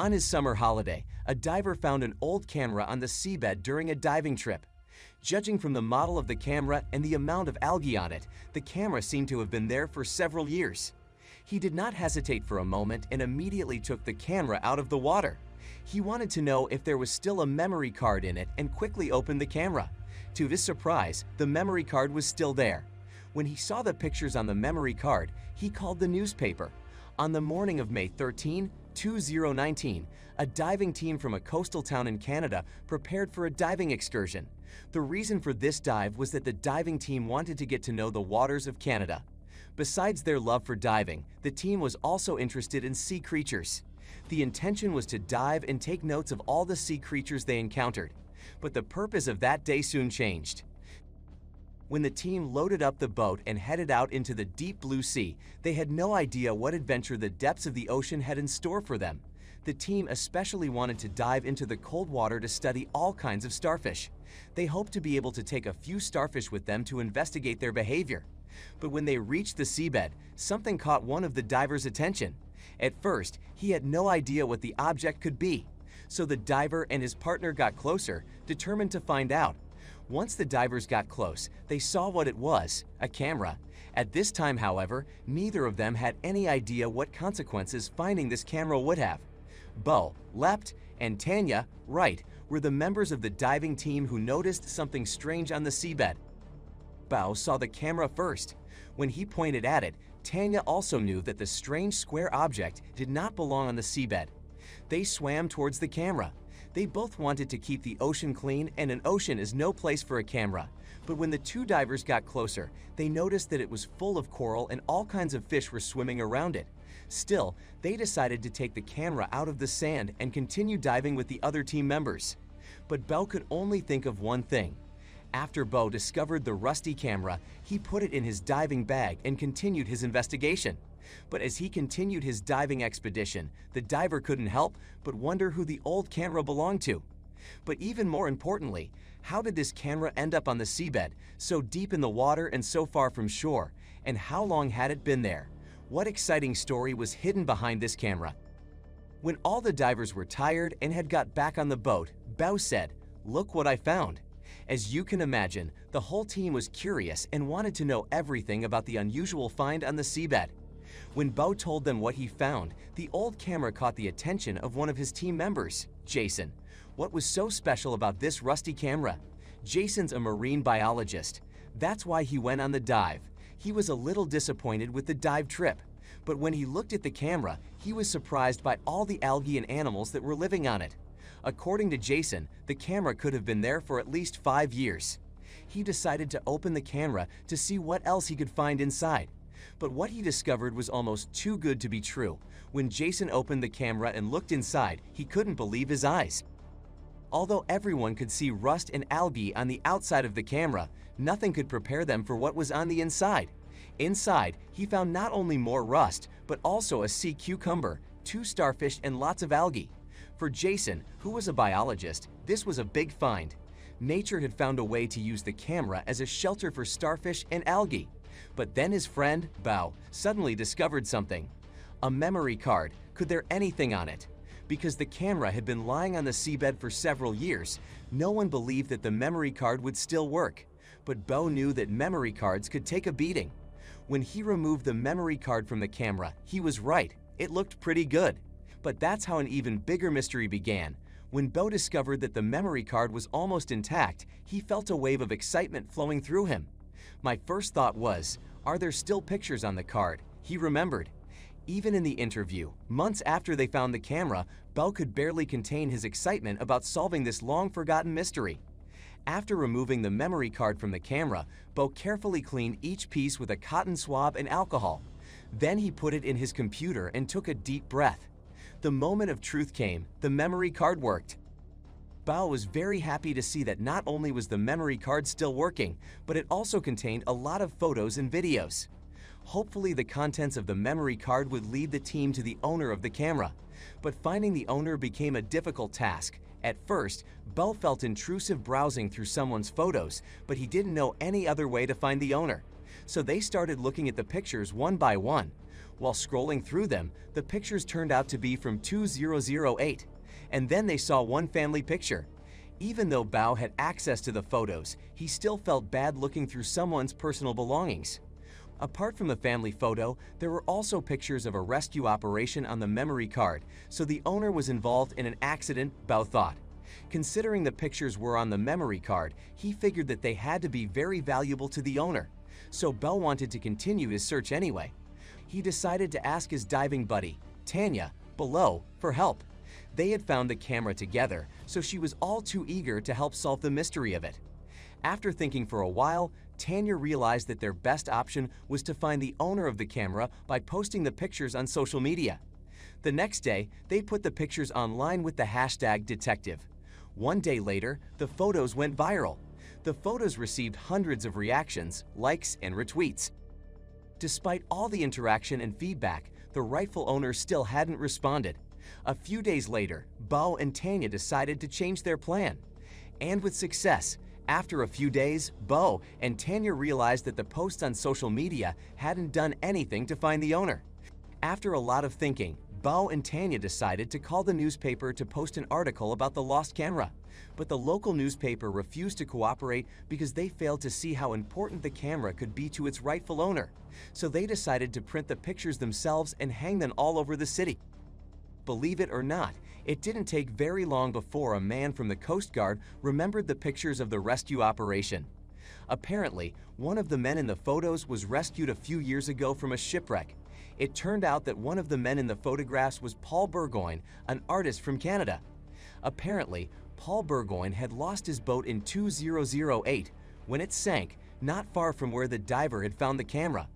On his summer holiday, a diver found an old camera on the seabed during a diving trip. Judging from the model of the camera and the amount of algae on it, the camera seemed to have been there for several years. He did not hesitate for a moment and immediately took the camera out of the water. He wanted to know if there was still a memory card in it and quickly opened the camera. To his surprise, the memory card was still there. When he saw the pictures on the memory card, he called the newspaper. On the morning of May 13, 2019, a diving team from a coastal town in Canada prepared for a diving excursion. The reason for this dive was that the diving team wanted to get to know the waters of Canada. Besides their love for diving, the team was also interested in sea creatures. The intention was to dive and take notes of all the sea creatures they encountered. But the purpose of that day soon changed. When the team loaded up the boat and headed out into the deep blue sea, they had no idea what adventure the depths of the ocean had in store for them. The team especially wanted to dive into the cold water to study all kinds of starfish. They hoped to be able to take a few starfish with them to investigate their behavior. But when they reached the seabed, something caught one of the divers' attention. At first, he had no idea what the object could be. So the diver and his partner got closer, determined to find out. Once the divers got close, they saw what it was, a camera. At this time, however, neither of them had any idea what consequences finding this camera would have. Bo, left, and Tanya, right, were the members of the diving team who noticed something strange on the seabed. Bo saw the camera first. When he pointed at it, Tanya also knew that the strange square object did not belong on the seabed. They swam towards the camera. They both wanted to keep the ocean clean, and an ocean is no place for a camera. But when the two divers got closer, they noticed that it was full of coral and all kinds of fish were swimming around it. Still, they decided to take the camera out of the sand and continue diving with the other team members. But Bo could only think of one thing. After Bo discovered the rusty camera, he put it in his diving bag and continued his investigation. But as he continued his diving expedition, the diver couldn't help but wonder who the old camera belonged to. But even more importantly, how did this camera end up on the seabed, so deep in the water and so far from shore? And how long had it been there? What exciting story was hidden behind this camera? When all the divers were tired and had got back on the boat, Bo said, "Look what I found." As you can imagine, the whole team was curious and wanted to know everything about the unusual find on the seabed. When Bo told them what he found, the old camera caught the attention of one of his team members, Jason. What was so special about this rusty camera? Jason's a marine biologist. That's why he went on the dive. He was a little disappointed with the dive trip. But when he looked at the camera, he was surprised by all the algae and animals that were living on it. According to Jason, the camera could have been there for at least 5 years. He decided to open the camera to see what else he could find inside. But what he discovered was almost too good to be true. When Jason opened the camera and looked inside, he couldn't believe his eyes. Although everyone could see rust and algae on the outside of the camera, nothing could prepare them for what was on the inside. Inside, he found not only more rust, but also a sea cucumber, 2 starfish, and lots of algae. For Jason, who was a biologist, this was a big find. Nature had found a way to use the camera as a shelter for starfish and algae. But then his friend, Bo, suddenly discovered something. A memory card. Could there anything on it? Because the camera had been lying on the seabed for several years, no one believed that the memory card would still work. But Bo knew that memory cards could take a beating. When he removed the memory card from the camera, he was right. It looked pretty good. But that's how an even bigger mystery began. When Bo discovered that the memory card was almost intact, he felt a wave of excitement flowing through him. My first thought was, are there still pictures on the card? He remembered. Even in the interview, months after they found the camera, Bo could barely contain his excitement about solving this long-forgotten mystery. After removing the memory card from the camera, Bo carefully cleaned each piece with a cotton swab and alcohol. Then he put it in his computer and took a deep breath. The moment of truth came. The memory card worked. Bo was very happy to see that not only was the memory card still working, but it also contained a lot of photos and videos. Hopefully the contents of the memory card would lead the team to the owner of the camera. But finding the owner became a difficult task. At first, Bo felt intrusive browsing through someone's photos, but he didn't know any other way to find the owner. So they started looking at the pictures one by one. While scrolling through them, the pictures turned out to be from 2008, and then they saw one family picture. Even though Bao had access to the photos, he still felt bad looking through someone's personal belongings. Apart from the family photo, there were also pictures of a rescue operation on the memory card, so the owner was involved in an accident, Bao thought. Considering the pictures were on the memory card, he figured that they had to be very valuable to the owner, so Bao wanted to continue his search anyway. He decided to ask his diving buddy, Tanya, below, for help. They had found the camera together, so she was all too eager to help solve the mystery of it. After thinking for a while, Tanya realized that their best option was to find the owner of the camera by posting the pictures on social media. The next day, they put the pictures online with the hashtag detective. One day later, the photos went viral. The photos received hundreds of reactions, likes, and retweets. Despite all the interaction and feedback, the rightful owner still hadn't responded. A few days later, Bao and Tanya decided to change their plan. And with success, after a few days, Bao and Tanya realized that the posts on social media hadn't done anything to find the owner. After a lot of thinking, Bao and Tanya decided to call the newspaper to post an article about the lost camera. But the local newspaper refused to cooperate because they failed to see how important the camera could be to its rightful owner. So they decided to print the pictures themselves and hang them all over the city. Believe it or not, it didn't take very long before a man from the Coast Guard remembered the pictures of the rescue operation. Apparently, one of the men in the photos was rescued a few years ago from a shipwreck. It turned out that one of the men in the photographs was Paul Burgoyne, an artist from Canada. Apparently, Paul Burgoyne had lost his boat in 2008 when it sank not far from where the diver had found the camera.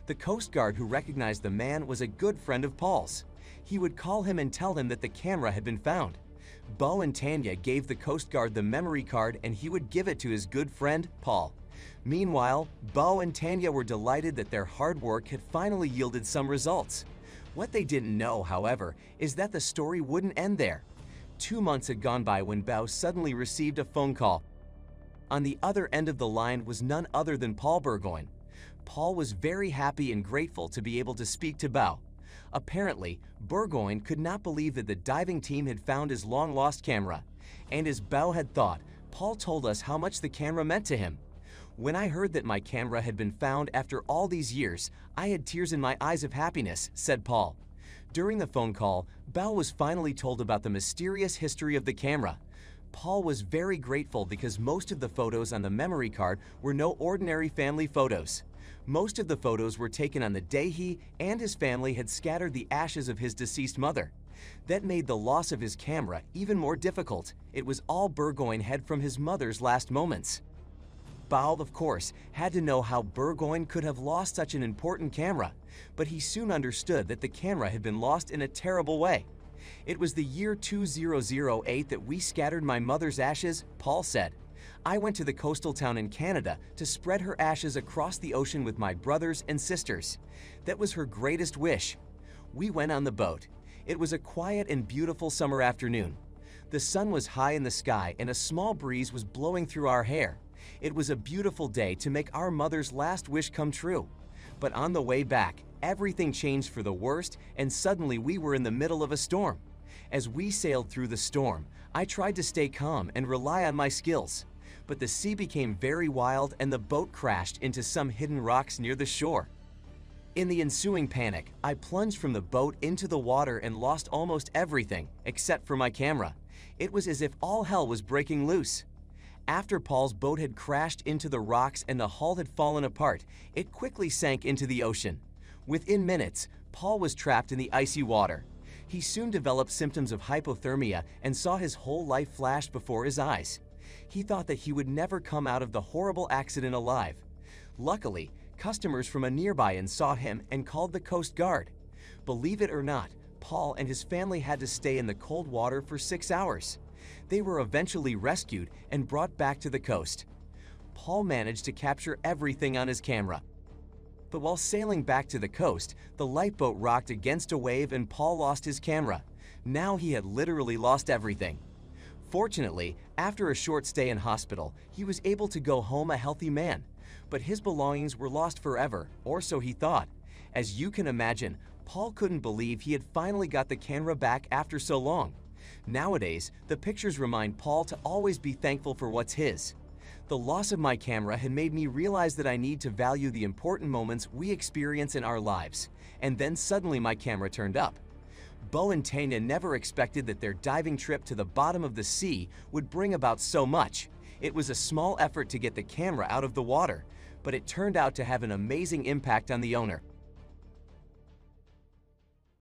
The Coast Guard who recognized the man was a good friend of Paul's. He would call him and tell him that the camera had been found. Bao and Tanya gave the Coast Guard the memory card and he would give it to his good friend, Paul. Meanwhile, Bao and Tanya were delighted that their hard work had finally yielded some results. What they didn't know, however, is that the story wouldn't end there. 2 months had gone by when Bao suddenly received a phone call. On the other end of the line was none other than Paul Burgoyne. Paul was very happy and grateful to be able to speak to Bao. Apparently, Burgoyne could not believe that the diving team had found his long-lost camera. And as Bao had thought, Paul told us how much the camera meant to him. When I heard that my camera had been found after all these years, I had tears in my eyes of happiness, said Paul. During the phone call, Bao was finally told about the mysterious history of the camera. Paul was very grateful because most of the photos on the memory card were no ordinary family photos. Most of the photos were taken on the day he and his family had scattered the ashes of his deceased mother. That made the loss of his camera even more difficult. It was all Burgoyne had from his mother's last moments. Bao, of course, had to know how Burgoyne could have lost such an important camera, but he soon understood that the camera had been lost in a terrible way. It was the year 2008 that we scattered my mother's ashes, Paul said. I went to the coastal town in Canada to spread her ashes across the ocean with my brothers and sisters. That was her greatest wish. We went on the boat. It was a quiet and beautiful summer afternoon. The sun was high in the sky and a small breeze was blowing through our hair. It was a beautiful day to make our mother's last wish come true. But on the way back, everything changed for the worst and suddenly we were in the middle of a storm. As we sailed through the storm, I tried to stay calm and rely on my skills. But the sea became very wild and the boat crashed into some hidden rocks near the shore. In the ensuing panic, I plunged from the boat into the water and lost almost everything, except for my camera. It was as if all hell was breaking loose. After Paul's boat had crashed into the rocks and the hull had fallen apart, it quickly sank into the ocean. Within minutes, Paul was trapped in the icy water. He soon developed symptoms of hypothermia and saw his whole life flash before his eyes. He thought that he would never come out of the horrible accident alive. Luckily, customers from a nearby inn saw him and called the Coast Guard. Believe it or not, Paul and his family had to stay in the cold water for 6 hours. They were eventually rescued and brought back to the coast. Paul managed to capture everything on his camera. But while sailing back to the coast, the lifeboat rocked against a wave and Paul lost his camera. Now he had literally lost everything. Fortunately, after a short stay in hospital, he was able to go home a healthy man. But his belongings were lost forever, or so he thought. As you can imagine, Paul couldn't believe he had finally got the camera back after so long. Nowadays, the pictures remind Paul to always be thankful for what's his. The loss of my camera had made me realize that I need to value the important moments we experience in our lives. And then suddenly my camera turned up. Bo and Tanya never expected that their diving trip to the bottom of the sea would bring about so much. It was a small effort to get the camera out of the water, but it turned out to have an amazing impact on the owner.